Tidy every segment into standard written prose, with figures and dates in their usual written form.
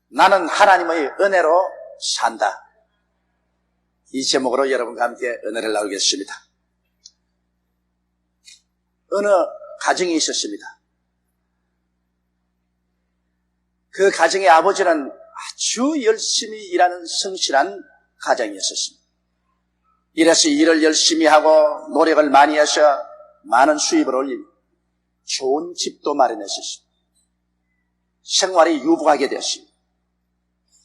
나는 하나님의 은혜로 산다. 이 제목으로 여러분과 함께 은혜를 나누겠습니다. 어느 가정이 있었습니다. 그 가정의 아버지는 아주 열심히 일하는 성실한 가정이었습니다. 이래서 일을 열심히 하고 노력을 많이 해서 많은 수입을 올리고 좋은 집도 마련했습니다. 생활이 유복하게 되었습니다.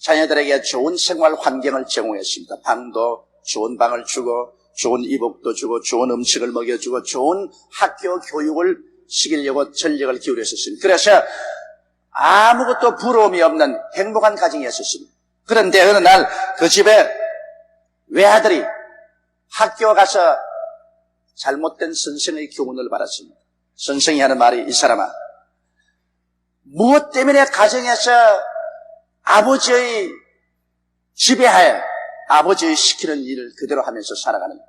자녀들에게 좋은 생활 환경을 제공했습니다. 방도 좋은 방을 주고 좋은 이복도 주고 좋은 음식을 먹여주고 좋은 학교 교육을 시키려고 전력을 기울였었습니다. 그래서 아무것도 부러움이 없는 행복한 가정이었습니다. 그런데 어느 날 그 집에 외아들이 학교 가서 잘못된 선생의 교훈을 받았습니다. 선생이 하는 말이, 이 사람아, 무엇 때문에 가정에서 아버지의 지배하에 아버지의 시키는 일을 그대로 하면서 살아가는,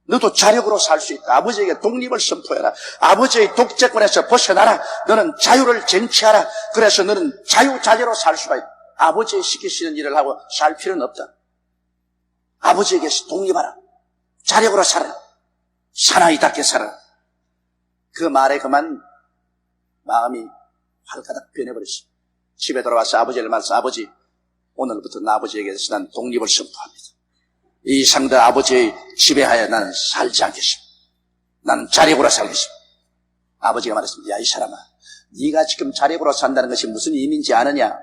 너도 자력으로 살 수 있다. 아버지에게 독립을 선포해라. 아버지의 독재권에서 벗어나라. 너는 자유를 쟁취하라. 그래서 너는 자유자재로 살 수가 있다. 아버지의 시키시는 일을 하고 살 필요는 없다. 아버지에게서 독립하라. 자력으로 살아라. 사나이답게 살아라. 그 말에 그만 마음이 활가닥 변해버렸습니다. 집에 돌아와서 아버지를 만나서, 아버지, 오늘부터 나 아버지에게서 난 독립을 선포합니다. 이 상대 아버지의 지배하에 나는 살지 않겠습니다. 나는 자력으로 살겠습니다. 아버지가 말했습니다. 야, 이 사람아, 네가 지금 자력으로 산다는 것이 무슨 의미인지 아느냐?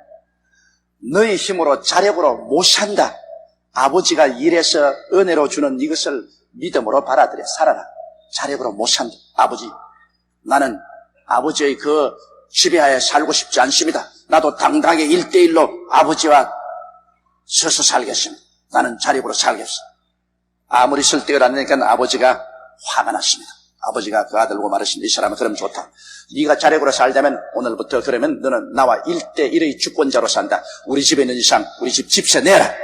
너의 힘으로 자력으로 못 산다. 아버지가 일해서 은혜로 주는 이것을 믿음으로 받아들여 살아라. 자력으로 못 산다. 아버지, 나는 아버지의 그 지배하에 살고 싶지 않습니다. 나도 당당하게 1대1로 아버지와 서서 살겠습니다. 나는 자력으로 살겠습니다. 아무리 설득을 안 하니까 아버지가 화가 났습니다. 아버지가 그 아들 보고 말하십니다. 이 사람은 그럼 좋다. 네가 자력으로 살자면 오늘부터 그러면 너는 나와 1대1의 주권자로 산다. 우리 집에 있는 이상 우리 집 집세 내라.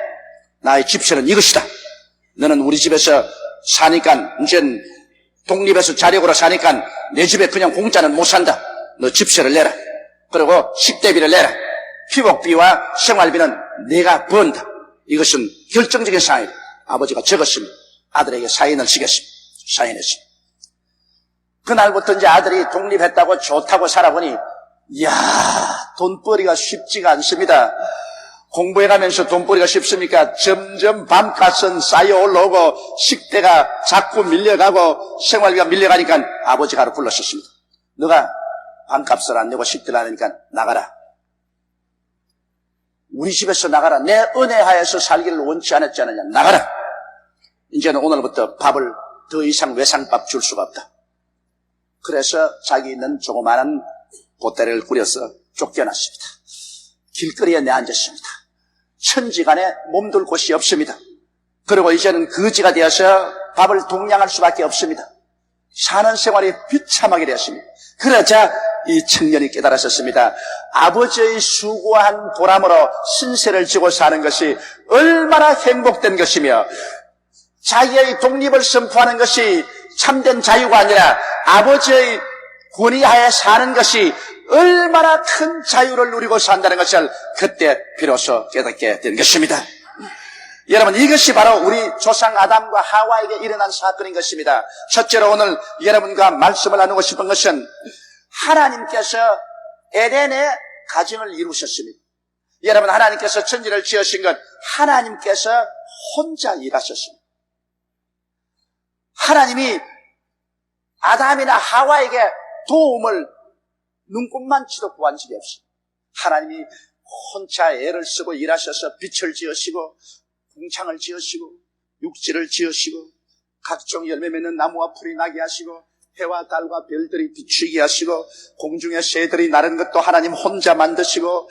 나의 집세는 이것이다. 너는 우리 집에서 사니까 이제 독립해서 자력으로 사니까 내 집에 그냥 공짜는 못 산다. 너 집세를 내라. 그리고 식대비를 내라. 피복비와 생활비는 내가 번다. 이것은 결정적인 사인. 아버지가 적었습니다. 아들에게 사인을 시켰습니다. 사인했습니다. 그날부터 이제 아들이 독립했다고 좋다고 살아보니, 이야, 돈벌이가 쉽지가 않습니다. 공부해가면서 돈벌이가 쉽습니까? 점점 밤값은 쌓여 올라오고 식대가 자꾸 밀려가고 생활비가 밀려가니까 아버지가 하루 불렀었습니다. 너가 밤값을 안 내고 식대를 안 하니까 나가라. 우리 집에서 나가라. 내 은혜하에서 살기를 원치 않았지 않느냐. 나가라. 이제는 오늘부터 밥을 더 이상 외상밥 줄 수가 없다. 그래서 자기 있는 조그마한 보따리를 꾸려서 쫓겨났습니다. 길거리에 내앉았습니다. 천지간에 몸둘 곳이 없습니다. 그리고 이제는 거지가 되어서 밥을 동냥할 수밖에 없습니다. 사는 생활이 비참하게 되었습니다. 그러자 이 청년이 깨달았었습니다. 아버지의 수고한 보람으로 신세를 지고 사는 것이 얼마나 행복된 것이며, 자기의 독립을 선포하는 것이 참된 자유가 아니라 아버지의 권위하에 사는 것이 얼마나 큰 자유를 누리고 산다는 것을 그때 비로소 깨닫게 된 것입니다. 여러분, 이것이 바로 우리 조상 아담과 하와에게 일어난 사건인 것입니다. 첫째로 오늘 여러분과 말씀을 나누고 싶은 것은, 하나님께서 에덴의 가정을 이루셨습니다. 여러분, 하나님께서 천지를 지으신 것 하나님께서 혼자 일하셨습니다. 하나님이 아담이나 하와에게 도움을 눈꼽만치도 구한 적이 없습니다. 하나님이 혼자 애를 쓰고 일하셔서 빛을 지으시고 궁창을 지으시고 육지를 지으시고 각종 열매 맺는 나무와 풀이 나게 하시고 해와 달과 별들이 비추게 하시고 공중의 새들이 나르는 것도 하나님 혼자 만드시고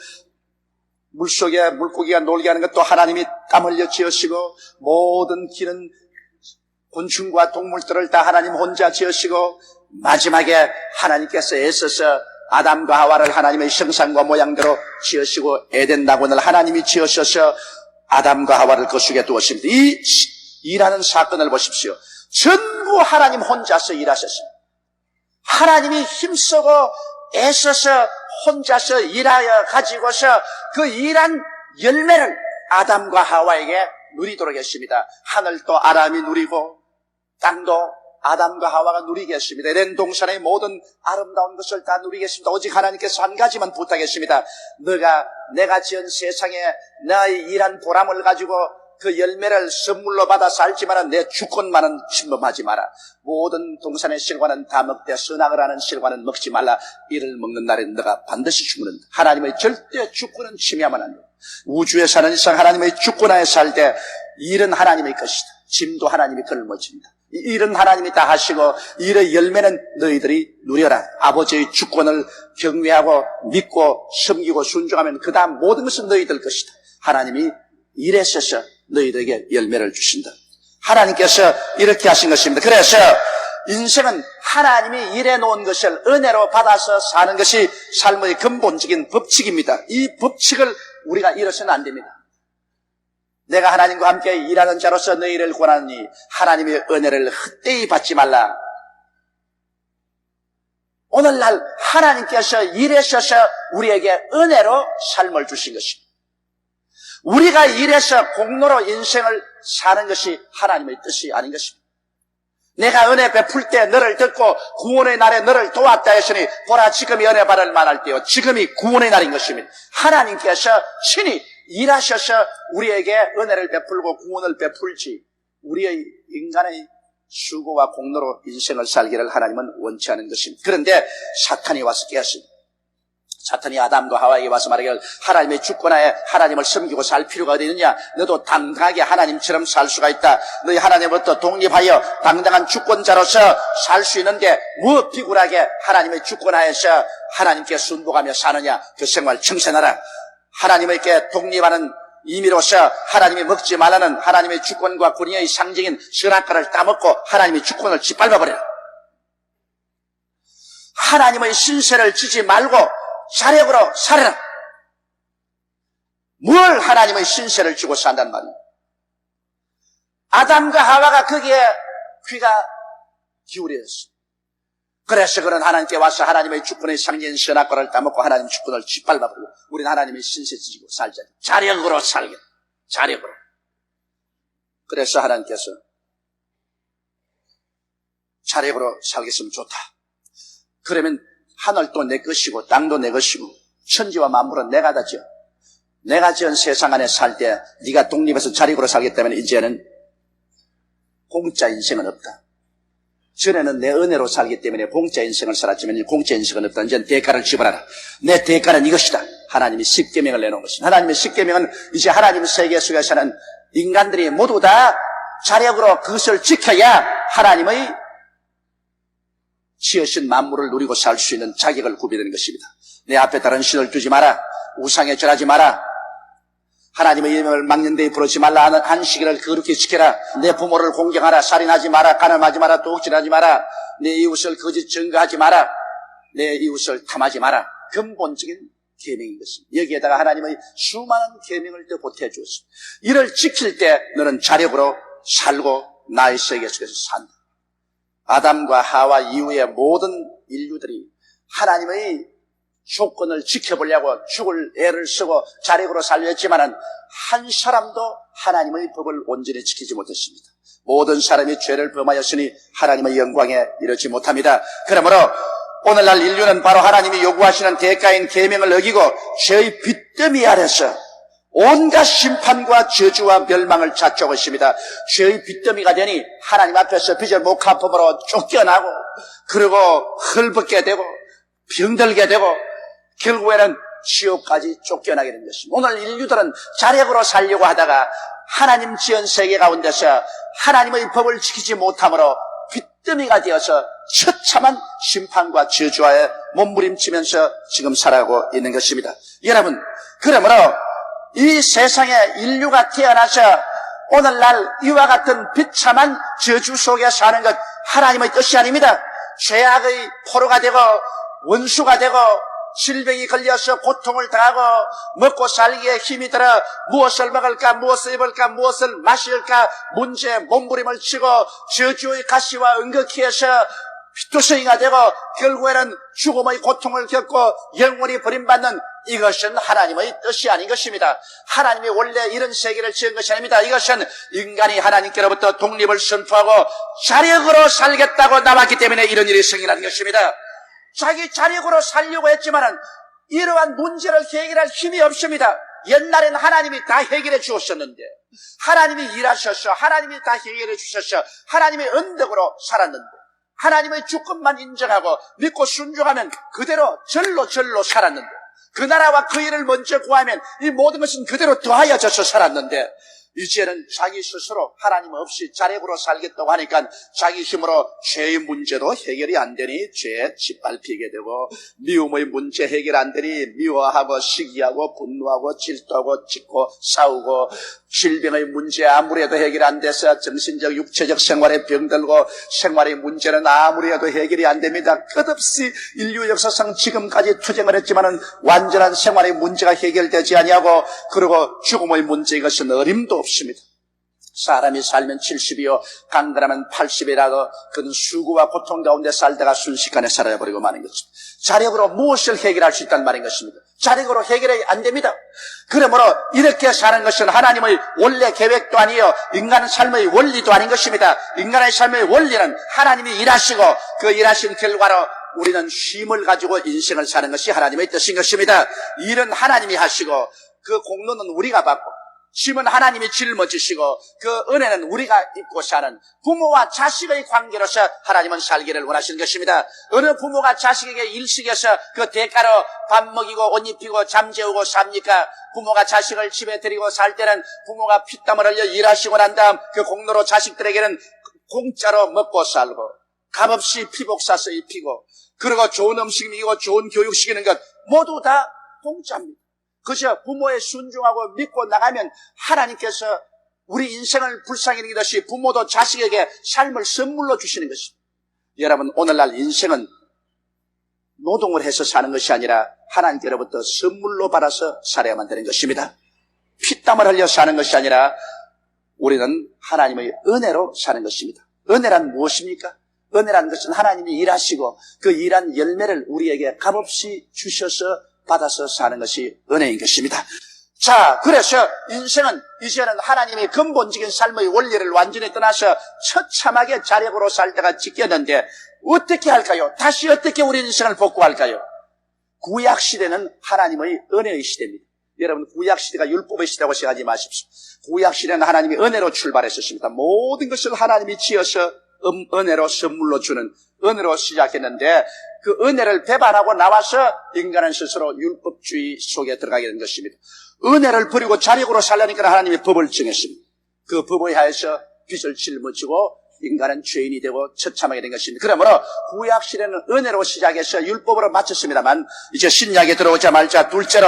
물속에 물고기가 놀게 하는 것도 하나님이 땀 흘려 지으시고 모든 기는 곤충과 동물들을 다 하나님 혼자 지으시고 마지막에 하나님께서 애써서 아담과 하와를 하나님의 형상과 모양대로 지으시고 에덴 낙원을 하나님이 지으셔서 아담과 하와를 그 속에 두었습니다. 이 일하는 사건을 보십시오. 전부 하나님 혼자서 일하셨습니다. 하나님이 힘쓰고 애써서 혼자서 일하여 가지고서 그 일한 열매를 아담과 하와에게 누리도록 했습니다. 하늘도 아담이 누리고 땅도 아담과 하와가 누리겠습니다. 에덴 동산의 모든 아름다운 것을 다 누리겠습니다. 오직 하나님께서 한 가지만 부탁했습니다. 내가 지은 세상에 나의 일한 보람을 가지고 그 열매를 선물로 받아 살지만 내 주권만은 침범하지 마라. 모든 동산의 실과는 다 먹되 선악을 하는 실과는 먹지 말라. 이를 먹는 날에 너가 반드시 죽는다. 하나님의 절대 주권은 침해하면 안 된다. 우주에 사는 이상 하나님의 주권하에 살 때 일은 하나님의 것이다. 짐도 하나님이 걸머집니다. 일은 하나님이 다 하시고 일의 열매는 너희들이 누려라. 아버지의 주권을 경외하고 믿고 섬기고 순종하면 그 다음 모든 것은 너희들 것이다. 하나님이 일에 있어서 너희들에게 열매를 주신다. 하나님께서 이렇게 하신 것입니다. 그래서 인생은 하나님이 일해 놓은 것을 은혜로 받아서 사는 것이 삶의 근본적인 법칙입니다. 이 법칙을 우리가 잃어서는 안 됩니다. 내가 하나님과 함께 일하는 자로서 너희를 권하니 하나님의 은혜를 헛되이 받지 말라. 오늘날 하나님께서 일하셔서 우리에게 은혜로 삶을 주신 것입니다. 우리가 일해서 공로로 인생을 사는 것이 하나님의 뜻이 아닌 것입니다. 내가 은혜 베풀 때 너를 듣고 구원의 날에 너를 도왔다 했으니 보라 지금이 은혜 받을 만할 때요 지금이 구원의 날인 것입니다. 하나님께서 친히 일하셔서 우리에게 은혜를 베풀고 구원을 베풀지 우리의 인간의 수고와 공로로 인생을 살기를 하나님은 원치 않은 것입니다. 그런데 사탄이 와서 깨었습니다. 사탄이 아담과 하와에게 와서 말하기를 하나님의 주권하에 하나님을 섬기고 살 필요가 어디 있느냐. 너도 당당하게 하나님처럼 살 수가 있다. 너희 하나님으로부터 독립하여 당당한 주권자로서 살 수 있는데 무엇 비굴하게 하나님의 주권하에서 하나님께 순복하며 사느냐. 그 생활 청산하라. 하나님에게 독립하는 의미로서 하나님이 먹지 말라는 하나님의 주권과 권위의 상징인 선악과를 따먹고 하나님의 주권을 짓밟아버려라. 하나님의 신세를 지지 말고 자력으로 살아라. 뭘 하나님의 신세를 지고 산단 말이에요. 아담과 하와가 거기에 귀가 기울였어요. 그래서 그는 하나님께 와서 하나님의 주권의 상징인 선악과를 따먹고 하나님의 주권을 짓밟아버리고 우리는 하나님의 신세 지지고 살자. 자력으로 살겠다. 자력으로. 그래서 하나님께서 자력으로 살겠으면 좋다. 그러면 하늘도 내 것이고 땅도 내 것이고 천지와 만물은 내가 다 지어. 내가 지은 세상 안에 살 때 네가 독립해서 자력으로 살기 때문에 이제는 공짜 인생은 없다. 전에는 내 은혜로 살기 때문에 공짜 인생을 살았지만 공짜 인생은 없다. 이제는 대가를 지불하라. 내 대가는 이것이다. 하나님이 십계명을 내놓은 것입니다. 하나님의 십계명은 이제 하나님 세계 속에 사는 인간들이 모두 다 자력으로 그것을 지켜야 하나님의 지으신 만물을 누리고 살 수 있는 자격을 구비되는 것입니다. 내 앞에 다른 신을 두지 마라. 우상에 절하지 마라. 하나님의 이름을 막는 데에 부르지 말라. 안식일을 거룩히 지켜라. 내 부모를 공경하라. 살인하지 마라. 간음하지 마라. 도둑질하지 마라. 내 이웃을 거짓 증거하지 마라. 내 이웃을 탐하지 마라. 근본적인 계명인 것입니다. 여기에다가 하나님의 수많은 계명을 더 보태주었습니다. 이를 지킬 때 너는 자력으로 살고 나의 세계 속에서 산다. 아담과 하와 이후의 모든 인류들이 하나님의 조건을 지켜보려고 죽을 애를 쓰고 자력으로 살려 했지만은 한 사람도 하나님의 법을 온전히 지키지 못했습니다. 모든 사람이 죄를 범하였으니 하나님의 영광에 이르지 못합니다. 그러므로 오늘날 인류는 바로 하나님이 요구하시는 대가인 계명을 어기고 죄의 빚더미 아래서 온갖 심판과 저주와 멸망을 자초하고 있습니다. 죄의 빚더미가 되니 하나님 앞에서 빚을 못 갚음으로 쫓겨나고 그리고 헐벗게 되고 병들게 되고 결국에는 지옥까지 쫓겨나게 된 것입니다. 오늘 인류들은 자력으로 살려고 하다가 하나님 지은 세계 가운데서 하나님의 법을 지키지 못함으로 빚더미가 되어서 처참한 심판과 저주와에 몸부림치면서 지금 살아가고 있는 것입니다. 여러분, 그러므로 이 세상에 인류가 태어나서 오늘날 이와 같은 비참한 저주 속에 사는 것 하나님의 뜻이 아닙니다. 죄악의 포로가 되고 원수가 되고 질병이 걸려서 고통을 당하고 먹고 살기에 힘이 들어 무엇을 먹을까 무엇을 입을까 무엇을 마실까 문제 몸부림을 치고 저주의 가시와 은극히 해서 피투성이가 되고 결국에는 죽음의 고통을 겪고 영원히 버림받는 이것은 하나님의 뜻이 아닌 것입니다. 하나님이 원래 이런 세계를 지은 것이 아닙니다. 이것은 인간이 하나님께로부터 독립을 선포하고 자력으로 살겠다고 나왔기 때문에 이런 일이 생기는 것입니다. 자기 자력으로 살려고 했지만은 이러한 문제를 해결할 힘이 없습니다. 옛날엔 하나님이 다 해결해 주었었는데, 하나님이 일하셔서 하나님이 다 해결해 주셔서 하나님의 언덕으로 살았는데, 하나님의 주권만 인정하고 믿고 순종하면 그대로 절로 살았는데, 그 나라와 그 일을 먼저 구하면 이 모든 것은 그대로 더하여져서 살았는데, 이제는 자기 스스로 하나님 없이 자력으로 살겠다고 하니까 자기 힘으로 죄의 문제도 해결이 안 되니 죄에 짓밟히게 되고, 미움의 문제 해결 안 되니 미워하고 시기하고 분노하고 질투하고 찢고 싸우고, 질병의 문제 아무래도 해결 안 돼서 정신적 육체적 생활에 병들고, 생활의 문제는 아무리 해도 해결이 안 됩니다. 끝없이 인류 역사상 지금까지 투쟁을 했지만은 완전한 생활의 문제가 해결되지 아니하고, 그리고 죽음의 문제, 이것은 어림도 없습니다. 사람이 살면 70이요 강건하면 80이라도 그는 수고와 고통 가운데 살다가 순식간에 사라져버리고 마는 것입니다. 자력으로 무엇을 해결할 수 있다는 말인 것입니다. 자력으로 해결이 안 됩니다. 그러므로 이렇게 사는 것은 하나님의 원래 계획도 아니요 인간의 삶의 원리도 아닌 것입니다. 인간의 삶의 원리는 하나님이 일하시고 그 일하신 결과로 우리는 쉼을 가지고 인생을 사는 것이 하나님의 뜻인 것입니다. 일은 하나님이 하시고 그 공로는 우리가 받고, 쉼은 하나님이 짊어지시고 그 은혜는 우리가 입고 사는 부모와 자식의 관계로서 하나님은 살기를 원하시는 것입니다. 어느 부모가 자식에게 일식해서 그 대가로 밥 먹이고 옷 입히고 잠 재우고 삽니까? 부모가 자식을 집에 데리고 살 때는 부모가 피땀을 흘려 일하시고 난 다음 그 공로로 자식들에게는 공짜로 먹고 살고 값없이 피복 사서 입히고, 그리고 좋은 음식 먹이고 좋은 교육 시키는 것 모두 다 공짜입니다. 그저 부모에 순종하고 믿고 나가면 하나님께서 우리 인생을 불쌍히 여기듯이 부모도 자식에게 삶을 선물로 주시는 것입니다. 여러분, 오늘날 인생은 노동을 해서 사는 것이 아니라 하나님께로부터 선물로 받아서 살아야만 되는 것입니다. 피땀을 흘려 사는 것이 아니라 우리는 하나님의 은혜로 사는 것입니다. 은혜란 무엇입니까? 은혜라는 것은 하나님이 일하시고 그 일한 열매를 우리에게 값없이 주셔서 받아서 사는 것이 은혜인 것입니다. 자, 그래서 인생은 이제는 하나님의 근본적인 삶의 원리를 완전히 떠나서 처참하게 자력으로 살다가 지켰는데 어떻게 할까요? 다시 어떻게 우리 인생을 복구할까요? 구약시대는 하나님의 은혜의 시대입니다. 여러분, 구약시대가 율법의 시대라고 생각하지 마십시오. 구약시대는 하나님이 은혜로 출발했었습니다. 모든 것을 하나님이 지어서 은혜로 선물로 주는 은혜로 시작했는데 그 은혜를 배반하고 나와서 인간은 스스로 율법주의 속에 들어가게 된 것입니다. 은혜를 버리고 자력으로 살려니까 하나님이 법을 정했습니다. 그 법에 하여서 빚을 짊어지고 인간은 죄인이 되고 처참하게 된 것입니다. 그러므로 구약시대는 은혜로 시작해서 율법으로 마쳤습니다만 이제 신약에 들어오자마자 둘째로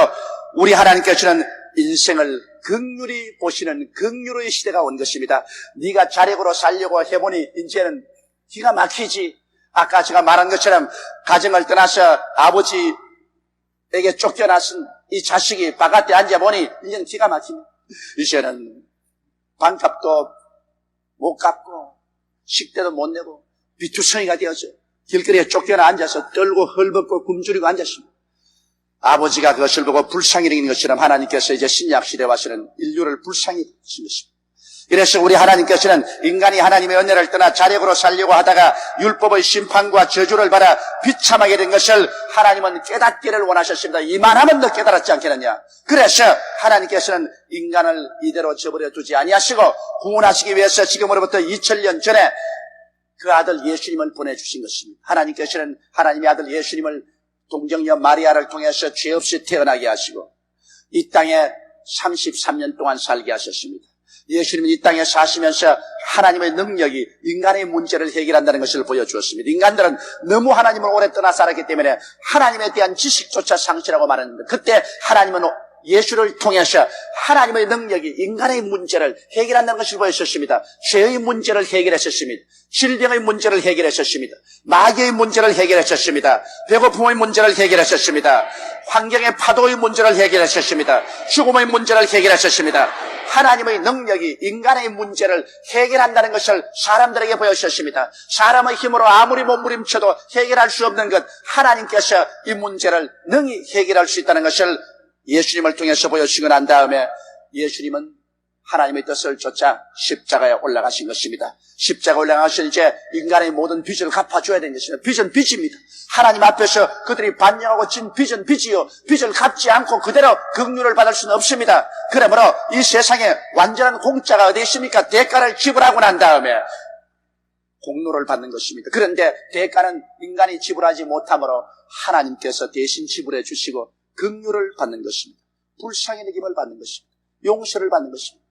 우리 하나님께서는 인생을 긍휼히 보시는 긍휼의 시대가 온 것입니다. 네가 자력으로 살려고 해보니 이제는 기가 막히지. 아까 제가 말한 것처럼 가정을 떠나서 아버지에게 쫓겨나선 이 자식이 바깥에 앉아보니 이제는 기가 막힙니다. 이제는 반값도 못 갚고 식대도 못 내고 비투성이가 되어서 길거리에 쫓겨나 앉아서 떨고 헐벗고 굶주리고 앉았습니다. 아버지가 그것을 보고 불쌍히 여기는 것처럼 하나님께서 이제 신약시대에 와서는 인류를 불쌍히 여기신 것입니다. 그래서 우리 하나님께서는 인간이 하나님의 은혜를 떠나 자력으로 살려고 하다가 율법의 심판과 저주를 받아 비참하게 된 것을 하나님은 깨닫기를 원하셨습니다. 이만하면 너 깨달았지 않겠느냐. 그래서 하나님께서는 인간을 이대로 저버려 두지 아니하시고 구원하시기 위해서 지금으로부터 2000년 전에 그 아들 예수님을 보내주신 것입니다. 하나님께서는 하나님의 아들 예수님을 동정녀 마리아를 통해서 죄 없이 태어나게 하시고 이 땅에 33년 동안 살게 하셨습니다. 예수님은 이 땅에 사시면서 하나님의 능력이 인간의 문제를 해결한다는 것을 보여주었습니다. 인간들은 너무 하나님을 오래 떠나 살았기 때문에 하나님에 대한 지식조차 상실하고 말았는데 그때 하나님은 예수를 통해서 하나님의 능력이 인간의 문제를 해결한다는 것을 보여주셨습니다. 죄의 문제를 해결하셨습니다. 질병의 문제를 해결하셨습니다. 마귀의 문제를 해결하셨습니다. 배고픔의 문제를 해결하셨습니다. 환경의 파도의 문제를 해결하셨습니다. 죽음의 문제를 해결하셨습니다. 하나님의 능력이 인간의 문제를 해결한다는 것을 사람들에게 보여주셨습니다. 사람의 힘으로 아무리 몸부림쳐도 해결할 수 없는 것, 하나님께서 이 문제를 능히 해결할 수 있다는 것을 예수님을 통해서 보여주시고 난 다음에 예수님은 하나님의 뜻을 쫓아 십자가에 올라가신 것입니다. 십자가에 올라가서 이제 인간의 모든 빚을 갚아줘야 되는 것입니다. 빚은 빚입니다. 하나님 앞에서 그들이 반영하고 진 빚은 빚이요, 빚을 갚지 않고 그대로 긍휼을 받을 수는 없습니다. 그러므로 이 세상에 완전한 공짜가 어디 있습니까? 대가를 지불하고 난 다음에 공로를 받는 것입니다. 그런데 대가는 인간이 지불하지 못하므로 하나님께서 대신 지불해 주시고 긍휼을 받는 것입니다. 불쌍히 여김을 받는 것입니다. 용서를 받는 것입니다.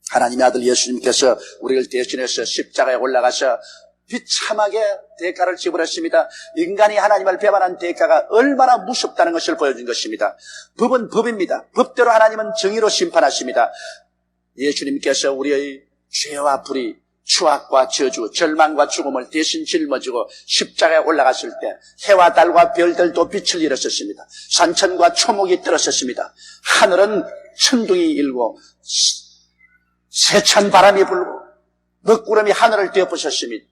하나님의 아들 예수님께서 우리를 대신해서 십자가에 올라가서 비참하게 대가를 지불했습니다. 인간이 하나님을 배반한 대가가 얼마나 무섭다는 것을 보여준 것입니다. 법은 법입니다. 법대로 하나님은 정의로 심판하십니다. 예수님께서 우리의 죄와 불의, 추악과 저주, 절망과 죽음을 대신 짊어지고 십자가에 올라갔을 때 해와 달과 별들도 빛을 잃었었습니다. 산천과 초목이 떨어졌습니다. 하늘은 천둥이 일고 세찬 바람이 불고 먹구름이 하늘을 뒤엎으셨습니다.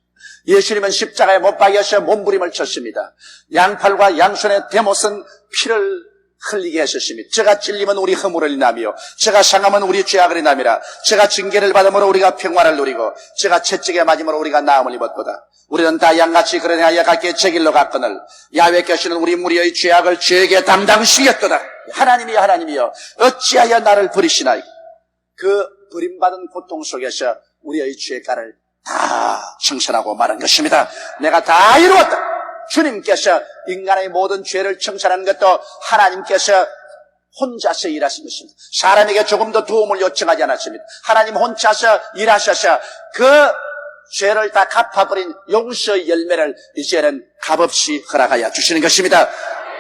예수님은 십자가에 못 박여서 몸부림을 쳤습니다. 양팔과 양손의 대못은 피를 흘리게 하셨습니다. 저가 찔리면 우리 허물을 인하며 저가 상하면 우리 죄악을 인함이라. 저가 징계를 받음으로 우리가 평화를 누리고 저가 채찍에 맞음으로 우리가 나음을 입었도다. 우리는 다 양같이 그러하여 각기 제 길로 갔거늘 야훼께서는 우리 무리의 죄악을 죄에게 담당시켰도다. 하나님이여 어찌하여 나를 버리시나이까. 그 버림받은 고통 속에서 우리의 죄가를 다 청산하고 말한 것입니다. 내가 다 이루었다. 주님께서 인간의 모든 죄를 청산하는 것도 하나님께서 혼자서 일하신 것입니다. 사람에게 조금도 도움을 요청하지 않았습니다. 하나님 혼자서 일하셔서 그 죄를 다 갚아버린 용서의 열매를 이제는 값없이 허락하여 주시는 것입니다.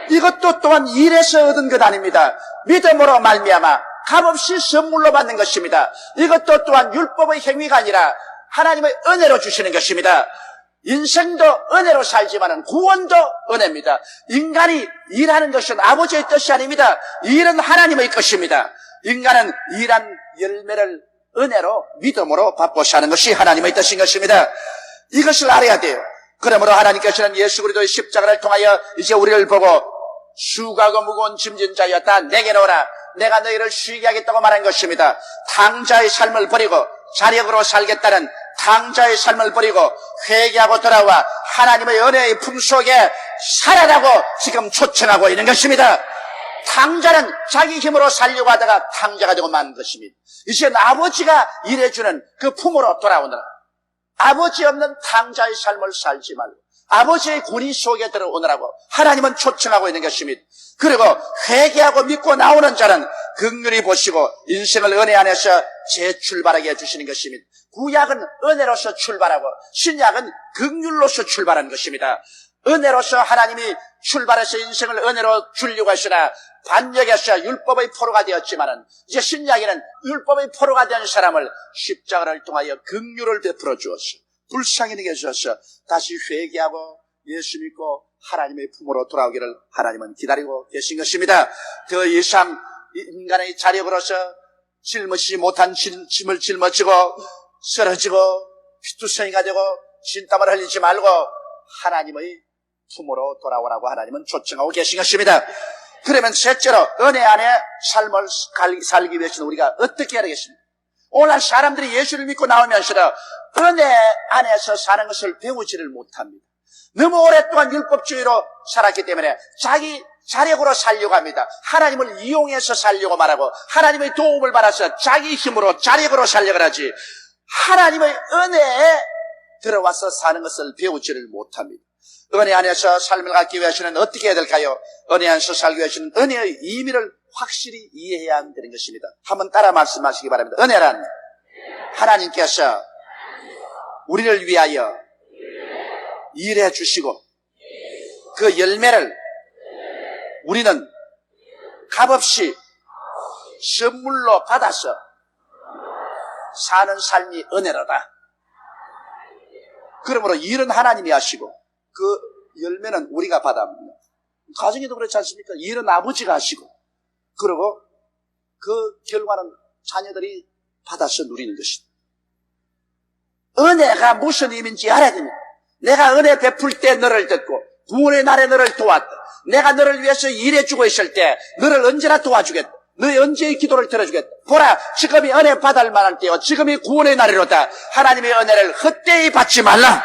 이것도 또한 일에서 얻은 것 아닙니다. 믿음으로 말미암아 값없이 선물로 받는 것입니다. 이것도 또한 율법의 행위가 아니라 하나님의 은혜로 주시는 것입니다. 인생도 은혜로 살지만은 구원도 은혜입니다. 인간이 일하는 것은 아버지의 뜻이 아닙니다. 일은 하나님의 것입니다. 인간은 일한 열매를 은혜로 믿음으로 받고 사는 것이 하나님의 뜻인 것입니다. 이것을 알아야 돼요. 그러므로 하나님께서는 예수 그리스도의 십자가를 통하여 이제 우리를 보고 수고하고 무거운 짐진 자여 다 내게 오라. 내가 너희를 쉬게 하겠다고 말한 것입니다. 탕자의 삶을 버리고 자력으로 살겠다는 탕자의 삶을 버리고 회개하고 돌아와 하나님의 은혜의 품속에 살아라고 지금 초청하고 있는 것입니다. 탕자는 자기 힘으로 살려고 하다가 탕자가 되고 만 것입니다. 이제는 아버지가 일해주는 그 품으로 돌아오느라 아버지 없는 탕자의 삶을 살지 말고 아버지의 권위 속에 들어오느라고 하나님은 초청하고 있는 것입니다. 그리고 회개하고 믿고 나오는 자는 긍휼히 보시고 인생을 은혜 안에서 재출발하게 해주시는 것입니다. 구약은 은혜로서 출발하고 신약은 긍휼로서 출발하는 것입니다. 은혜로서 하나님이 출발해서 인생을 은혜로 주려고 하시나 반역에서 율법의 포로가 되었지만은 이제 신약에는 율법의 포로가 된 사람을 십자가를 통하여 긍휼을 베풀어 주었어. 불쌍히 여겨 주셔서 다시 회개하고 예수 믿고 하나님의 품으로 돌아오기를 하나님은 기다리고 계신 것입니다. 더 이상 인간의 자력으로서 짊어지지 못한 짐을 짊어지고 쓰러지고 피투성이가 되고 진땀을 흘리지 말고 하나님의 품으로 돌아오라고 하나님은 초청하고 계신 것입니다. 그러면 셋째로 은혜 안에 삶을 살기 위해서는 우리가 어떻게 해야 되겠습니까? 오늘 사람들이 예수를 믿고 나오면서 은혜 안에서 사는 것을 배우지를 못합니다. 너무 오랫동안 율법주의로 살았기 때문에 자기 자력으로 살려고 합니다. 하나님을 이용해서 살려고 말하고 하나님의 도움을 받아서 자기 힘으로 자력으로 살려고 하지 하나님의 은혜에 들어와서 사는 것을 배우지를 못합니다. 은혜 안에서 삶을 갖기 위해서는 어떻게 해야 될까요? 은혜 안에서 살기 위해서는 은혜의 의미를 확실히 이해해야 되는 것입니다. 한번 따라 말씀하시기 바랍니다. 은혜란 하나님께서 우리를 위하여 일해 주시고 그 열매를 우리는 값없이 선물로 받아서 사는 삶이 은혜로다. 그러므로 일은 하나님이 하시고 그 열매는 우리가 받아합니다. 가정에도 그렇지 않습니까? 일은 아버지가 하시고 그리고 그 결과는 자녀들이 받아서 누리는 것입니다. 은혜가 무슨 의미인지 알아야 됩니다. 내가 은혜 베풀 때 너를 듣고 구원의 날에 너를 도왔다. 내가 너를 위해서 일해주고 있을 때 너를 언제나 도와주겠다. 너의 언제의 기도를 들어주겠다. 보라, 지금이 은혜 받을 만할 때요. 지금이 구원의 날이로다. 하나님의 은혜를 헛되이 받지 말라.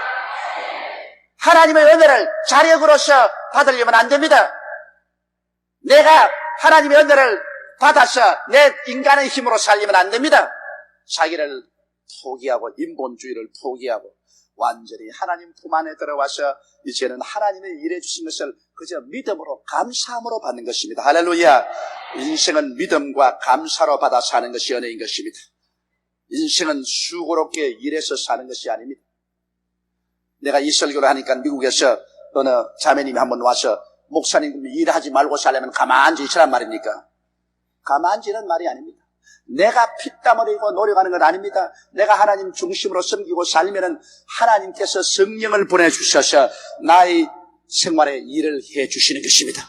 하나님의 은혜를 자력으로서 받으려면 안 됩니다. 내가 하나님의 은혜를 받아서 내 인간의 힘으로 살려면 안 됩니다. 자기를 포기하고 인본주의를 포기하고 완전히 하나님 품 안에 들어와서 이제는 하나님의 일해 주신 것을 그저 믿음으로 감사함으로 받는 것입니다. 할렐루야. 인생은 믿음과 감사로 받아 사는 것이 은혜인 것입니다. 인생은 수고롭게 일해서 사는 것이 아닙니다. 내가 이 설교를 하니까 미국에서 어느 자매님이 한번 와서 목사님 일하지 말고 살려면 가만히 있으란 말입니까? 가만히 있는 말이 아닙니다. 내가 피땀 흘리고 노력하는 건 아닙니다. 내가 하나님 중심으로 섬기고 살면은 하나님께서 성령을 보내주셔서 나의 생활에 일을 해 주시는 것입니다.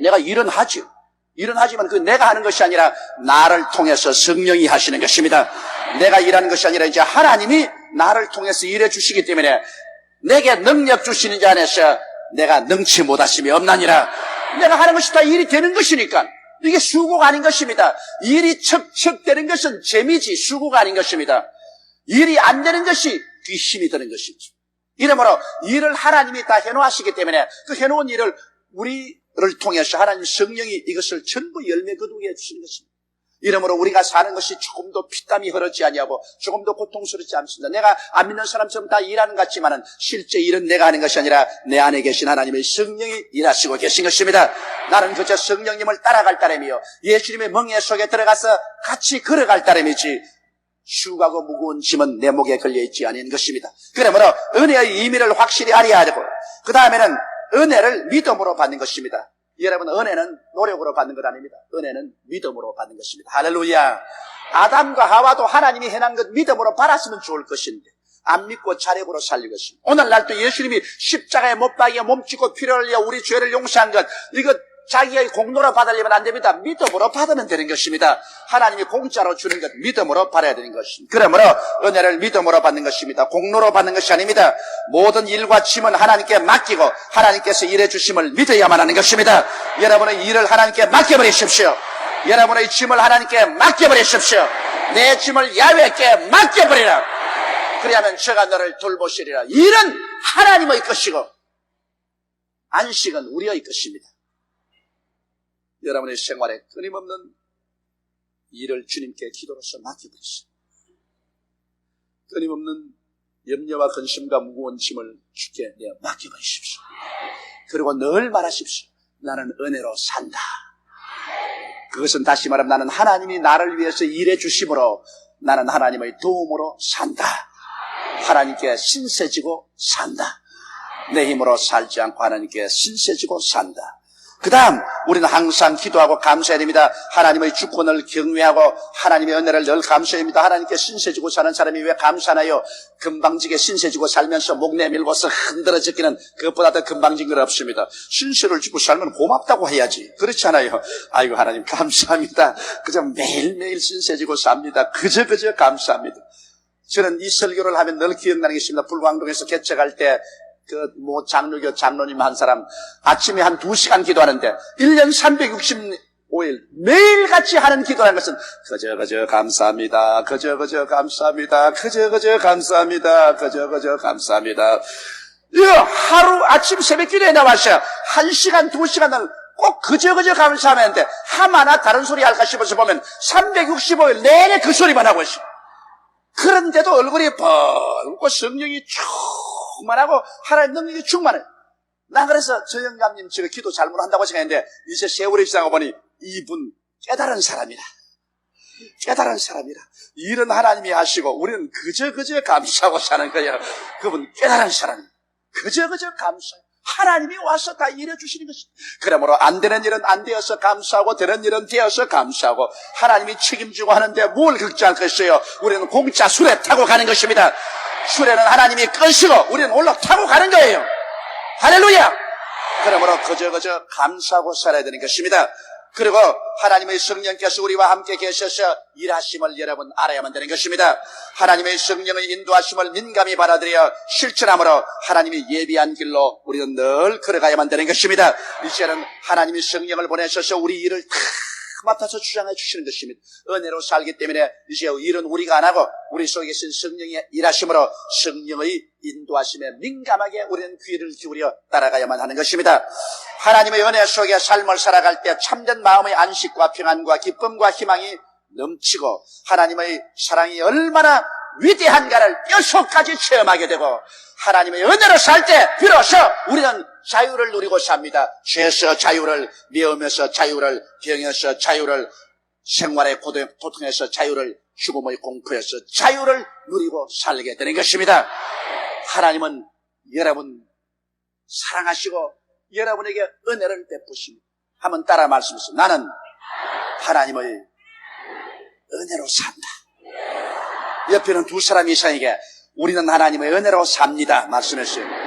내가 일은 하죠. 일은 하지만 그 내가 하는 것이 아니라 나를 통해서 성령이 하시는 것입니다. 내가 일하는 것이 아니라 이제 하나님이 나를 통해서 일해 주시기 때문에 내게 능력 주시는 자 안에서 내가 능치 못하심이 없나니라. 내가 하는 것이 다 일이 되는 것이니까 이게 수고가 아닌 것입니다. 일이 척척되는 것은 재미지 수고가 아닌 것입니다. 일이 안 되는 것이 뒷심이 드는 것이죠. 이러므로 일을 하나님이 다 해놓으시기 때문에 그 해놓은 일을 우리를 통해서 하나님 성령이 이것을 전부 열매 거두게 해주시는 것입니다. 이러므로 우리가 사는 것이 조금도 피땀이 흐르지 아니하고 조금도 고통스럽지 않습니다. 내가 안 믿는 사람처럼 다 일하는 것 같지만은 실제 일은 내가 하는 것이 아니라 내 안에 계신 하나님의 성령이 일하시고 계신 것입니다. 나는 그저 성령님을 따라갈 따름이요 예수님의 멍에 속에 들어가서 같이 걸어갈 따름이지 수고하고 무거운 짐은 내 목에 걸려있지 않은 것입니다. 그러므로 은혜의 의미를 확실히 알아야 되고 그 다음에는 은혜를 믿음으로 받는 것입니다. 여러분, 은혜는 노력으로 받는 것 아닙니다. 은혜는 믿음으로 받는 것입니다. 할렐루야. 아담과 하와도 하나님이 해놓은 것 믿음으로 받았으면 좋을 것인데 안 믿고 자력으로 살린 것입니다. 오늘날도 예수님이 십자가에 못 박여 몸짓고 피를 흘려 우리 죄를 용서한 것 이거 자기의 공로로 받으려면 안 됩니다. 믿음으로 받으면 되는 것입니다. 하나님이 공짜로 주는 것 믿음으로 받아야 되는 것입니다. 그러므로 은혜를 믿음으로 받는 것입니다. 공로로 받는 것이 아닙니다. 모든 일과 짐은 하나님께 맡기고 하나님께서 일해 주심을 믿어야만 하는 것입니다. 여러분의 일을 하나님께 맡겨버리십시오. 여러분의 짐을 하나님께 맡겨버리십시오. 내 짐을 야훼께 맡겨버리라. 그리하면 저가 너를 돌보시리라. 일은 하나님의 것이고 안식은 우리의 것입니다. 여러분의 생활에 끊임없는 일을 주님께 기도로서 맡겨버리십시오. 끊임없는 염려와 근심과 무거운 짐을 주께 내어 맡겨버리십시오. 그리고 늘 말하십시오. 나는 은혜로 산다. 그것은 다시 말하면 나는 하나님이 나를 위해서 일해 주심으로 나는 하나님의 도움으로 산다. 하나님께 신세지고 산다. 내 힘으로 살지 않고 하나님께 신세지고 산다. 그 다음 우리는 항상 기도하고 감사해야 됩니다. 하나님의 주권을 경외하고 하나님의 은혜를 늘 감사해야 됩니다. 하나님께 신세지고 사는 사람이 왜 감사하나요? 금방지게 신세지고 살면서 목 내밀고서 흔들어지기는 그것보다 더 금방진 건 없습니다. 신세를 지고 살면 고맙다고 해야지. 그렇지 않아요? 아이고 하나님 감사합니다. 그저 매일매일 신세지고 삽니다. 그저 감사합니다. 저는 이 설교를 하면 늘 기억나는 게 있습니다. 불광동에서 개척할 때 장로교 장로님 한 사람 아침에 한 2시간 기도하는데 1년 365일 매일같이 하는 기도라는 것은 그저 감사합니다. 그저 감사합니다. 그저 감사합니다. 그저 감사합니다. 하루 아침 새벽 기도에 나와서 1시간 2시간을 꼭 그저 감사하는데 하마나 다른 소리 할까 싶어서 보면 365일 내내 그 소리만 하고 있어요. 그런데도 얼굴이 붉고 성령이 충만하고 하나님 능력이 충만해요. 난 그래서 저 영감님 제가 기도 잘못한다고 생각했는데 이제 세월이 지나고 보니 이분 깨달은 사람이라. 일은 하나님이 하시고 우리는 그저 감사하고 사는 거예요. 그분 깨달은 사람이에요. 그저 감사해요. 하나님이 와서 다 일해주시는 것입니다. 그러므로 안 되는 일은 안 되어서 감사하고 되는 일은 되어서 감사하고 하나님이 책임지고 하는데 뭘 걱정할 것이에요. 우리는 공짜 수레 타고 가는 것입니다. 수레는 하나님이 끄시고 우리는 올라타고 가는 거예요. 할렐루야! 그러므로 그저 감사하고 살아야 되는 것입니다. 그리고 하나님의 성령께서 우리와 함께 계셔서 일하심을 여러분 알아야만 되는 것입니다. 하나님의 성령의 인도하심을 민감히 받아들여 실천함으로 하나님이 예비한 길로 우리는 늘 걸어가야만 되는 것입니다. 이제는 하나님이 성령을 보내셔서 우리 일을 다 맡아서 주장해 주시는 것입니다. 은혜로 살기 때문에 이제 일은 우리가 안 하고 우리 속에 계신 성령의 일하심으로 성령의 인도하심에 민감하게 우리는 귀를 기울여 따라가야만 하는 것입니다. 하나님의 은혜 속에 삶을 살아갈 때 참된 마음의 안식과 평안과 기쁨과 희망이 넘치고 하나님의 사랑이 얼마나 위대한가를 뼛속까지 체험하게 되고 하나님의 은혜로 살 때 비로소 우리는 자유를 누리고 삽니다. 죄에서 자유를, 미움에서 자유를, 병에서 자유를, 생활의 고통에서 자유를, 죽음의 공포에서 자유를 누리고 살게 되는 것입니다. 하나님은 여러분 사랑하시고 여러분에게 은혜를 베푸십니다. 한번 따라 말씀하세요. 나는 하나님의 은혜로 산다. 옆에는 두 사람 이상에게 우리는 하나님의 은혜로 삽니다 말씀했어요.